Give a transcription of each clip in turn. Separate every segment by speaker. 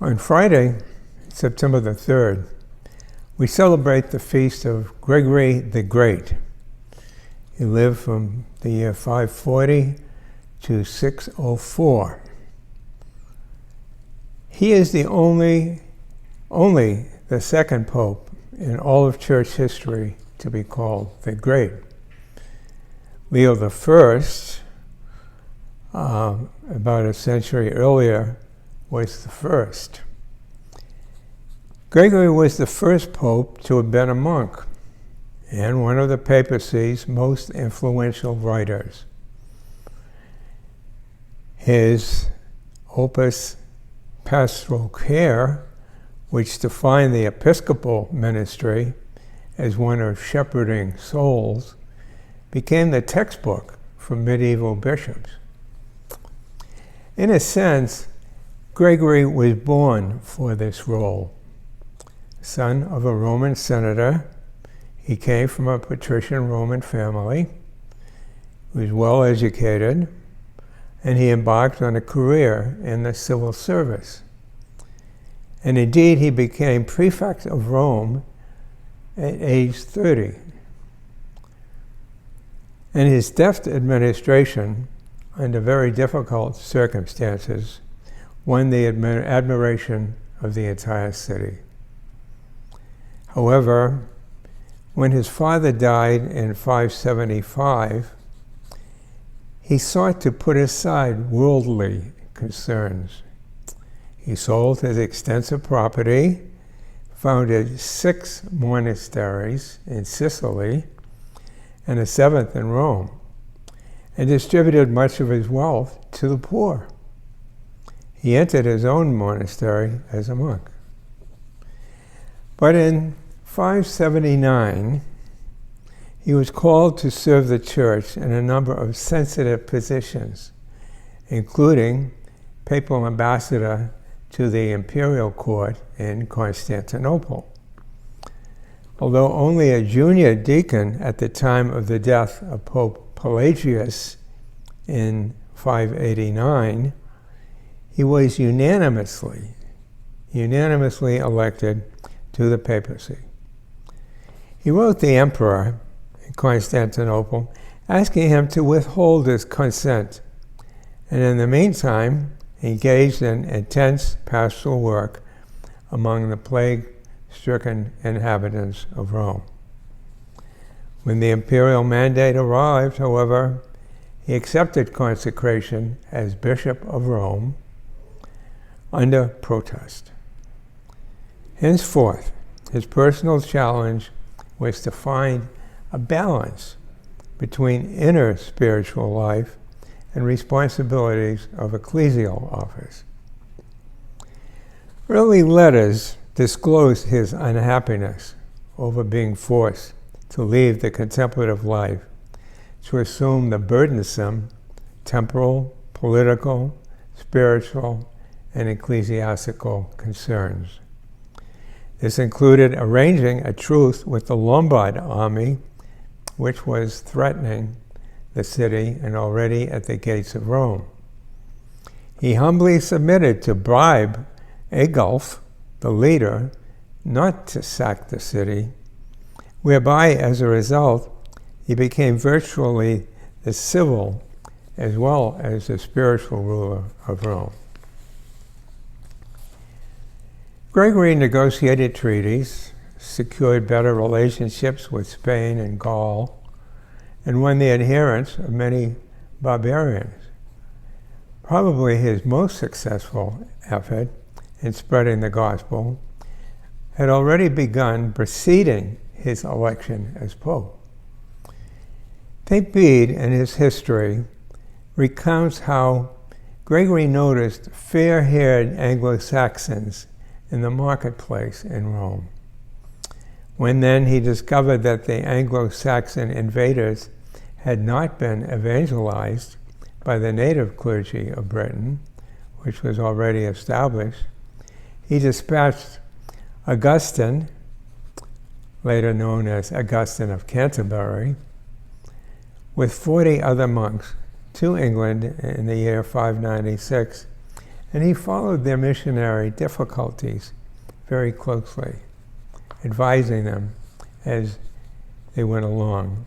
Speaker 1: On Friday, September the 3rd, we celebrate the feast of Gregory the Great. He lived from the year 540 to 604. He is the only the second pope in all of church history to be called the Great. Leo I, about a century earlier, was the first. Gregory was the first pope to have been a monk and one of the papacy's most influential writers. His Opus Pastoral Care, which defined the episcopal ministry as one of shepherding souls, became the textbook for medieval bishops. In a sense, Gregory was born for this role. Son of a Roman senator, he came from a patrician Roman family. He was well educated, and he embarked on a career in the civil service. And indeed, he became prefect of Rome at age 30. And his deft administration, under very difficult circumstances, won the admiration of the entire city. However, when his father died in 575, he sought to put aside worldly concerns. He sold his extensive property, founded 6 monasteries in Sicily and a 7th in Rome, and distributed much of his wealth to the poor. He entered his own monastery as a monk. But in 579, he was called to serve the church in a number of sensitive positions, including papal ambassador to the imperial court in Constantinople. Although only a junior deacon at the time of the death of Pope Pelagius in 589, he was unanimously elected to the papacy. He wrote the emperor in Constantinople asking him to withhold his consent, and in the meantime engaged in intense pastoral work among the plague-stricken inhabitants of Rome. When the imperial mandate arrived, however, he accepted consecration as Bishop of Rome under protest. Henceforth, his personal challenge was to find a balance between inner spiritual life and responsibilities of ecclesial office. Early letters disclosed his unhappiness over being forced to leave the contemplative life to assume the burdensome temporal, political, spiritual, and ecclesiastical concerns. This included arranging a truce with the Lombard army, which was threatening the city and already at the gates of Rome. He humbly submitted to bribe Agulf, the leader, not to sack the city, whereby, as a result, he became virtually the civil as well as the spiritual ruler of Rome. Gregory negotiated treaties, secured better relationships with Spain and Gaul, and won the adherence of many barbarians. Probably his most successful effort in spreading the gospel had already begun preceding his election as pope. St. Bede, in his history, recounts how Gregory noticed fair-haired Anglo-Saxons in the marketplace in Rome. When then he discovered that the Anglo-Saxon invaders had not been evangelized by the native clergy of Britain, which was already established, he dispatched Augustine, later known as Augustine of Canterbury, with 40 other monks to England in the year 596 and he followed their missionary difficulties very closely, advising them as they went along.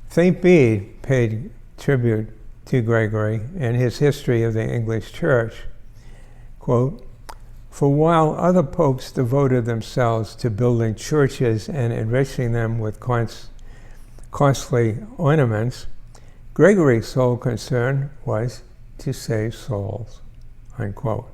Speaker 1: St. Bede paid tribute to Gregory in his history of the English Church, quote, "For while other popes devoted themselves to building churches and enriching them with costly ornaments, Gregory's sole concern was to save souls," unquote.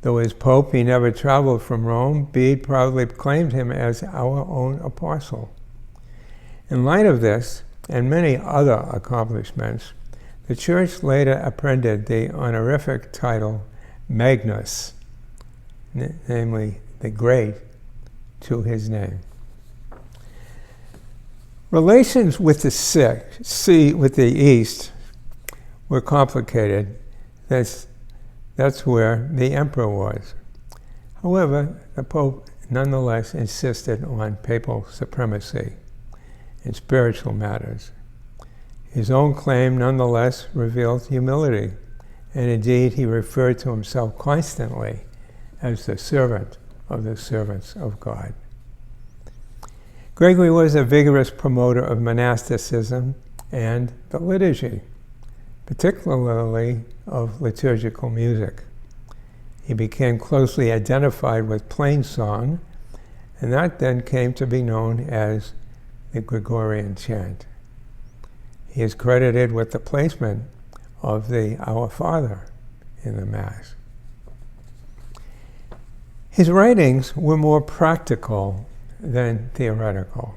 Speaker 1: Though as Pope he never traveled from Rome, Bede proudly claimed him as our own apostle. In light of this, and many other accomplishments, the Church later appended the honorific title Magnus, namely the Great, to his name. Relations with the East were complicated. That's where the emperor was. However, the Pope nonetheless insisted on papal supremacy in spiritual matters. His own claim nonetheless revealed humility, and indeed he referred to himself constantly as the servant of the servants of God. Gregory was a vigorous promoter of monasticism and the liturgy, particularly of liturgical music. He became closely identified with plain song, and that then came to be known as the Gregorian chant. He is credited with the placement of the Our Father in the Mass. His writings were more practical than theoretical.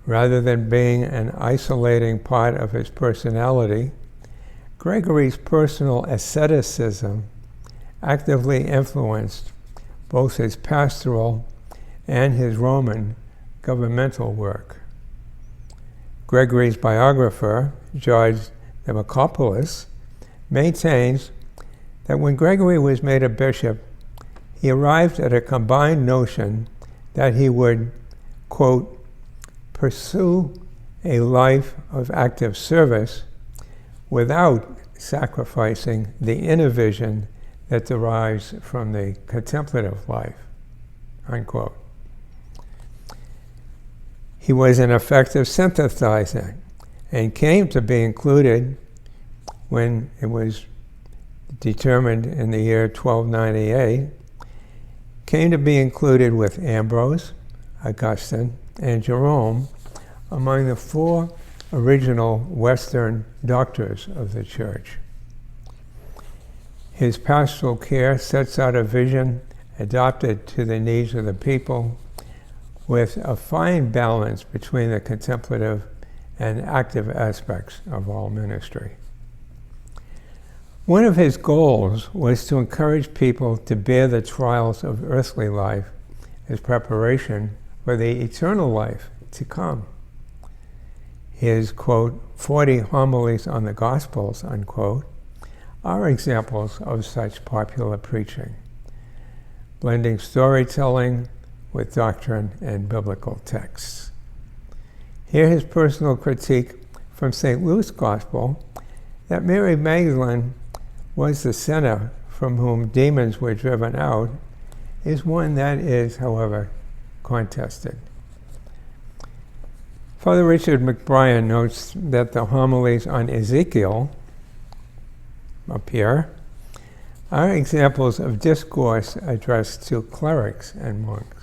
Speaker 1: Rather than being an isolating part of his personality, Gregory's personal asceticism actively influenced both his pastoral and his Roman governmental work. Gregory's biographer, George Demacopoulos, maintains that when Gregory was made a bishop, he arrived at a combined notion that he would, quote, pursue a life of active service without sacrificing the inner vision that derives from the contemplative life, unquote. He was an effective synthesizer and came to be included when it was determined in the year 1298, came to be included with Ambrose, Augustine, and Jerome among the 4 original Western doctors of the Church. His pastoral care sets out a vision adapted to the needs of the people, with a fine balance between the contemplative and active aspects of all ministry. One of his goals was to encourage people to bear the trials of earthly life as preparation for the eternal life to come. His, quote, 40 homilies on the Gospels, unquote, are examples of such popular preaching, blending storytelling with doctrine and biblical texts. Hear his personal critique from St. Luke's Gospel that Mary Magdalene was the sinner from whom demons were driven out is one that is, however, contested. Father Richard McBrien notes that the homilies on Ezekiel, up here, are examples of discourse addressed to clerics and monks.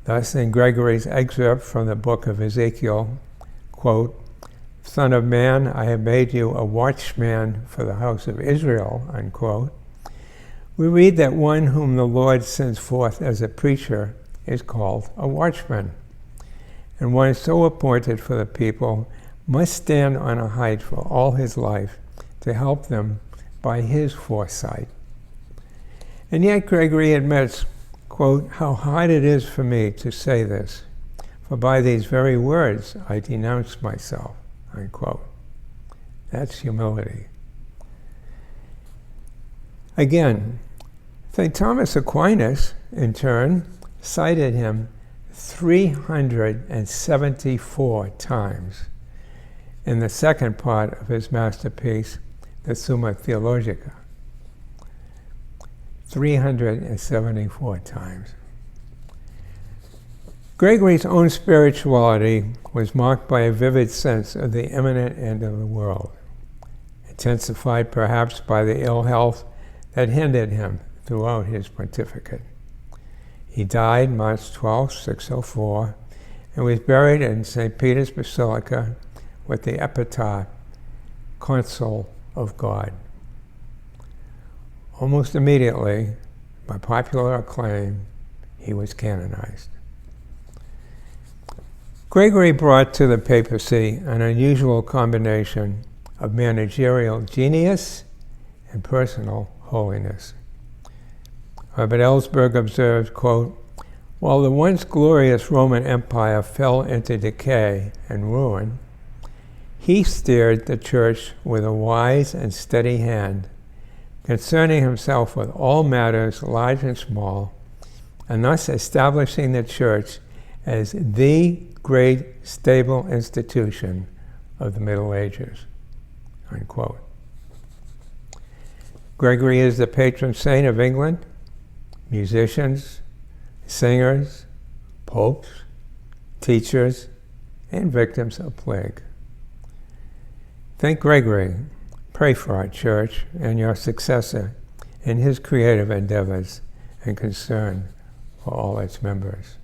Speaker 1: Thus, in Gregory's excerpt from the book of Ezekiel, quote, "Son of man, I have made you a watchman for the house of Israel," unquote, we read that one whom the Lord sends forth as a preacher is called a watchman, and one so appointed for the people must stand on a height for all his life to help them by his foresight. And yet Gregory admits, quote, "How hard it is for me to say this, for by these very words I denounce myself," unquote. That's humility. Again, St. Thomas Aquinas, in turn, cited him 374 times in the second part of his masterpiece, the Summa Theologica, 374 times. Gregory's own spirituality was marked by a vivid sense of the imminent end of the world, intensified perhaps by the ill health that hindered him throughout his pontificate. He died March 12, 604, and was buried in St. Peter's Basilica with the epitaph, Consul of God. Almost immediately, by popular acclaim, he was canonized. Gregory brought to the papacy an unusual combination of managerial genius and personal holiness. Herbert Ellsberg observed, quote, "While the once glorious Roman Empire fell into decay and ruin, he steered the church with a wise and steady hand, concerning himself with all matters large and small, and thus establishing the church as the great stable institution of the Middle Ages," unquote. Gregory is the patron saint of England, musicians, singers, popes, teachers, and victims of plague. Thank Gregory. Pray for our church and your successor in his creative endeavors and concern for all its members.